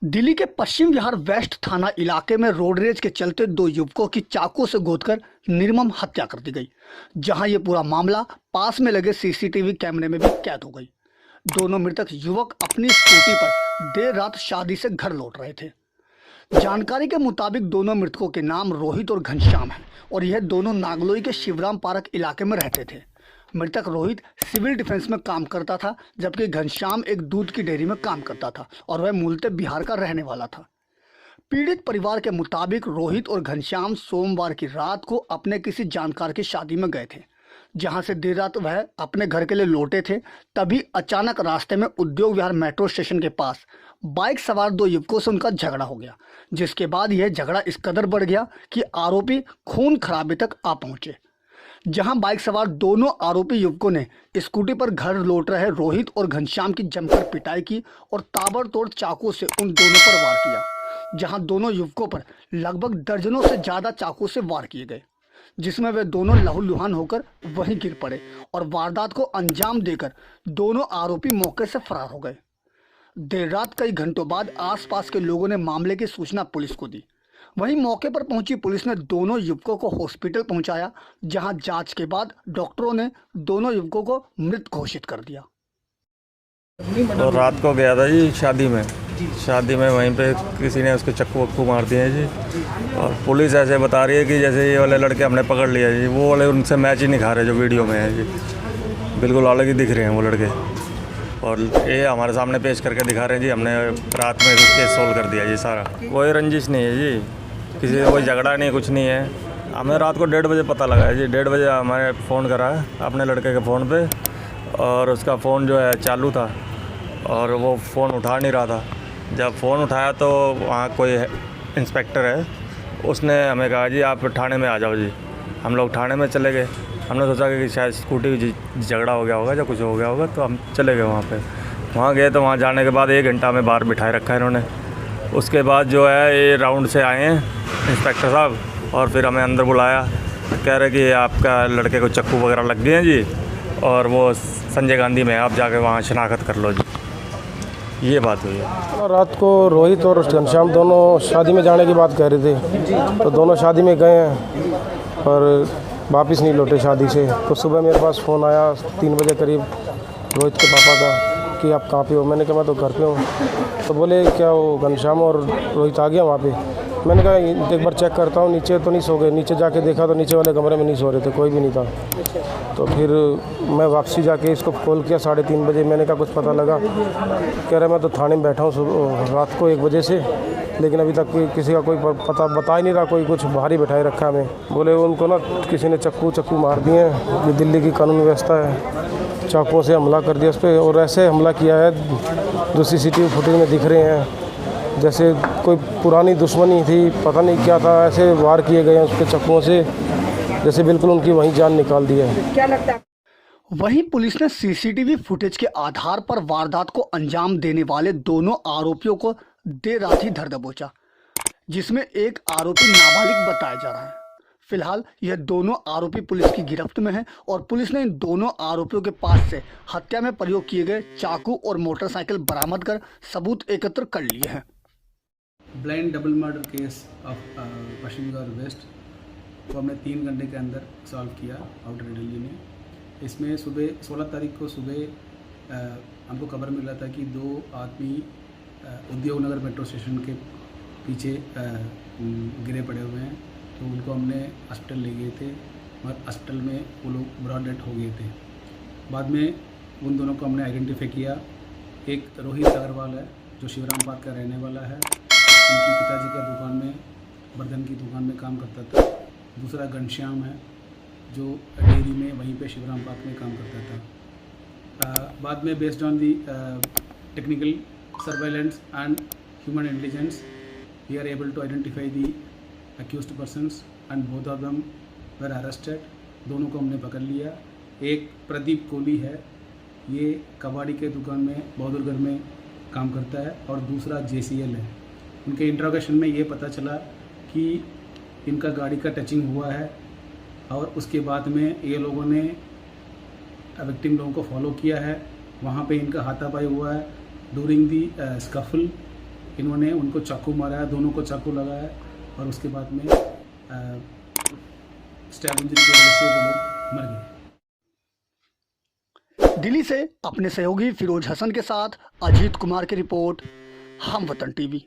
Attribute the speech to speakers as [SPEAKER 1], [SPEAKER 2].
[SPEAKER 1] दिल्ली के पश्चिम विहार वेस्ट थाना इलाके में रोड रेज के चलते दो युवकों की चाकू से गोदकर निर्मम हत्या कर दी गई। जहां ये पूरा मामला पास में लगे सीसीटीवी कैमरे में भी कैद हो गई। दोनों मृतक युवक अपनी स्कूटी पर देर रात शादी से घर लौट रहे थे। जानकारी के मुताबिक दोनों मृतकों के नाम रोहित और घनश्याम हैं और यह दोनों नागलोई के शिवराम पार्क इलाके में रहते थे। मृतक रोहित सिविल डिफेंस में काम करता था, जबकि घनश्याम एक दूध की डेयरी में काम करता था और वह मूलतः बिहार का रहने वाला था। पीड़ित परिवार के मुताबिक रोहित और घनश्याम सोमवार की रात को अपने किसी जानकार की शादी में गए थे, जहां से देर रात वह अपने घर के लिए लौटे थे। तभी अचानक रास्ते में उद्योग विहार मेट्रो स्टेशन के पास बाइक सवार दो युवकों से उनका झगड़ा हो गया, जिसके बाद यह झगड़ा इस कदर बढ़ गया कि आरोपी खून खराबे तक आ पहुंचे। जहां बाइक सवार दोनों आरोपी युवकों ने स्कूटी पर घर लौट रहे रोहित और घनश्याम की जमकर पिटाई की और ताबड़तोड़ चाकू से उन दोनों पर वार किया। जहां दोनों युवकों पर लगभग दर्जनों से ज्यादा चाकू से वार किए गए, जिसमें वे दोनों लहूलुहान होकर वहीं गिर पड़े और वारदात को अंजाम देकर दोनों आरोपी मौके से फरार हो गए। देर रात कई घंटों बाद आसपास के लोगों ने मामले की सूचना पुलिस को दी। वहीं मौके पर पहुंची पुलिस ने दोनों युवकों को हॉस्पिटल पहुंचाया, जहां जांच के बाद डॉक्टरों ने दोनों युवकों को मृत घोषित कर दिया।
[SPEAKER 2] तो रात को गया था जी शादी में वहीं पे किसी ने उसको चक्कू वक्कू मार दिए जी। और पुलिस ऐसे बता रही है कि जैसे ये वाले लड़के हमने पकड़ लिया जी, वो वाले उनसे मैच ही नहीं खा रहे जो वीडियो में है जी। बिल्कुल अलग ही दिख रहे हैं वो लड़के, और ये हमारे सामने पेश करके दिखा रहे हैं जी। हमने रात में केस सोल्व कर दिया जी सारा। कोई रंजिश नहीं है जी, किसी से कोई झगड़ा नहीं, कुछ नहीं है। हमें रात को 1:30 बजे पता लगा है जी। 1:30 बजे हमारे फ़ोन करा है अपने लड़के के फ़ोन पे, और उसका फ़ोन जो है चालू था और वो फ़ोन उठा नहीं रहा था। जब फ़ोन उठाया तो वहाँ कोई इंस्पेक्टर है, उसने हमें कहा जी आप थाने में आ जाओ जी। हम लोग थाने में चले गए। हमने सोचा कि शायद स्कूटी झगड़ा हो गया होगा या कुछ हो गया होगा, तो हम चले गए वहाँ पे। वहाँ गए तो वहाँ जाने के बाद 1 घंटा हमें बाहर बिठाए रखा है इन्होंने। उसके बाद जो है ये राउंड से आए हैं इंस्पेक्टर साहब, और फिर हमें अंदर बुलाया। कह रहे कि आपका लड़के को चक्कू वगैरह लग गए हैं जी, और वो संजय गांधी में आप जाके वहाँ शनाख्त कर लो जी। ये बात हुई है।
[SPEAKER 3] रात को रोहित और घनश्याम दोनों शादी में जाने की बात कह रहे थे, तो दोनों शादी में गए हैं और वापस नहीं लौटे शादी से। तो सुबह मेरे पास फ़ोन आया 3 बजे करीब रोहित के पापा का कि आप कहाँ पे हो। मैंने कहा मैं तो घर पे हूँ। तो बोले क्या वो घनश्याम और रोहित आ गया वहाँ पे। मैंने कहा एक बार चेक करता हूँ, नीचे तो नहीं सो गए। नीचे जाके देखा तो नीचे वाले कमरे में नहीं सो रहे थे, कोई भी नहीं था। तो फिर मैं वापसी जाके इसको कॉल किया 3:30 बजे। मैंने कहा कुछ पता लगा। कह रहा मैं तो थाने में बैठा हूँ रात को 1 बजे से, लेकिन अभी तक किसी का कोई पता बता ही नहीं रहा। कोई कुछ बाहर ही बैठाए रखा हमें। बोले उनको ना किसी ने चक्कू मार दिए हैं। ये दिल्ली की कानून व्यवस्था है, चाकुओं से हमला कर दिया उस पर। और ऐसे हमला किया है जो सीसीटीवी फुटेज में दिख रहे हैं, जैसे कोई पुरानी दुश्मनी थी, पता नहीं क्या था। ऐसे वार किए गए हैं उस पर चक्कुओं से, जैसे बिल्कुल उनकी वहीं जान निकाल दी है।
[SPEAKER 1] क्या लगता है? वहीं पुलिस ने सीसीटीवी फुटेज के आधार पर वारदात को अंजाम देने वाले दोनों आरोपियों को देर रात ही धर दबोचा, जिसमें एक आरोपी नाबालिग बताया जा रहा है। फिलहाल यह दोनों आरोपी पुलिस की गिरफ्त में हैं और पुलिस ने इन दोनों आरोपियों के पास से हत्या में प्रयोग किए गए चाकू और मोटरसाइकिल बरामद कर सबूत एकत्र कर लिए हैं।
[SPEAKER 4] Blind double murder case of Paschim Vihar west को हमने 3 घंटे के अंदर सॉल्व किया आउटर दिल्ली में। इसमें सुबह 16 तारीख को सुबह हमको खबर मिला था कि 2 आदमी उद्योग नगर मेट्रो स्टेशन के पीछे गिरे पड़े हुए हैं। तो उनको हमने हॉस्पिटल ले गए थे और हॉस्पिटल में वो लोग ब्रॉड डेड हो गए थे। बाद में उन दोनों को हमने आइडेंटिफाई किया। एक रोहित अग्रवाल है जो शिवराम पार्क का रहने वाला है, उनकी पिताजी का दुकान में बर्तन की दुकान में काम करता था। दूसरा घनश्याम है जो डेयरी में वहीं पे शिवराम पार्क में काम करता था। बाद में based on the technical surveillance and human intelligence we are able to identify the accused persons and both of them were arrested. दोनों को हमने पकड़ लिया। एक प्रदीप कोहली है, ये कबाड़ी के दुकान में बहादुरगढ़ में काम करता है, और दूसरा JCL है। उनके इंट्रोगेशन में ये पता चला कि इनका गाड़ी का टचिंग हुआ है, और उसके बाद में ये लोगों ने विक्टिम लोगों को फॉलो किया है। वहाँ पे इनका हाथापाई हुआ है। ड्यूरिंग दी स्कफल इन्होंने उनको चाकू मारा है, दोनों को चाकू लगाया है और उसके बाद में स्टैब इंजरी की वजह से वो लोग मर गए।
[SPEAKER 1] दिल्ली से अपने सहयोगी फिरोज हसन के साथ अजीत कुमार की रिपोर्ट, हम वतन टीवी।